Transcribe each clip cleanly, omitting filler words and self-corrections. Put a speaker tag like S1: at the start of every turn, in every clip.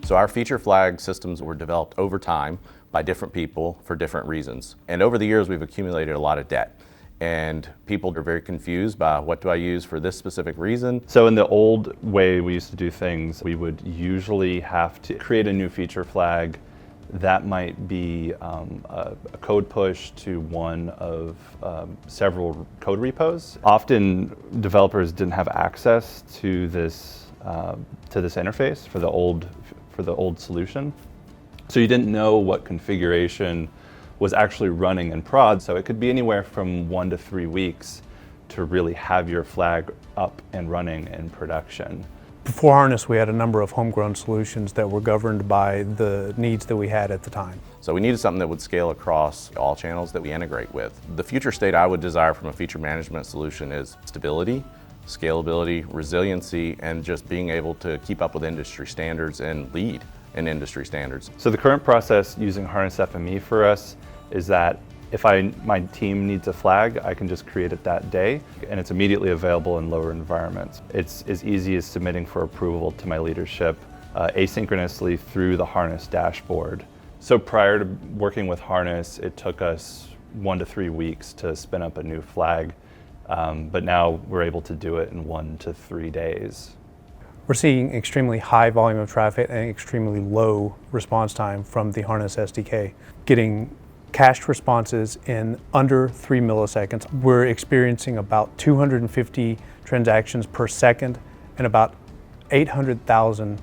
S1: So our feature flag systems were developed over time by different people for different reasons. And over the years, we've accumulated a lot of debt. And people are very confused by what do I use for this specific reason.
S2: So in the old way we used to do things, we would usually have to create a new feature flag. That might be a code push to one of several code repos. Often developers didn't have access to this interface for the old solution. So you didn't know what configuration was actually running in prod. So it could be anywhere from 1 to 3 weeks to really have your flag up and running in production.
S3: Before Harness, we had a number of homegrown solutions that were governed by the needs that we had at the time.
S1: So we needed something that would scale across all channels that we integrate with. The future state I would desire from a feature management solution is stability, scalability, resiliency, and just being able to keep up with industry standards and lead in industry standards.
S2: So the current process using Harness FME for us is that if my team needs a flag, I can just create it that day, and it's immediately available in lower environments. It's as easy as submitting for approval to my leadership asynchronously through the Harness dashboard. So prior to working with Harness, it took us 1 to 3 weeks to spin up a new flag, but now we're able to do it in 1 to 3 days.
S3: We're seeing extremely high volume of traffic and extremely low response time from the Harness SDK. Getting cached responses in under 3 milliseconds. We're experiencing about 250 transactions per second and about 800,000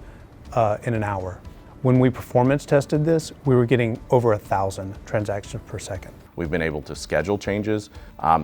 S3: in an hour. When we performance tested this, we were getting over 1,000 transactions per second.
S1: We've been able to schedule changes.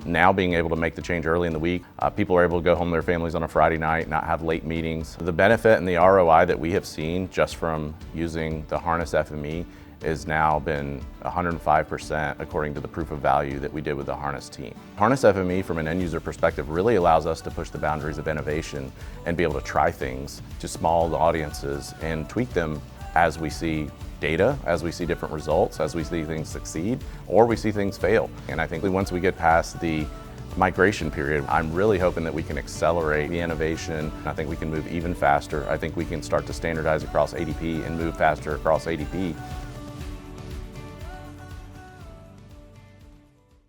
S1: Now being able to make the change early in the week, people are able to go home to their families on a Friday night, not have late meetings. The benefit and the ROI that we have seen just from using the Harness FME has now been 105% according to the proof of value that we did with the Harness team. Harness FME from an end user perspective really allows us to push the boundaries of innovation and be able to try things to small audiences and tweak them as we see data, as we see different results, as we see things succeed, or we see things fail. And I think once we get past the migration period, I'm really hoping that we can accelerate the innovation. I think we can move even faster. I think we can start to standardize across ADP and move faster across ADP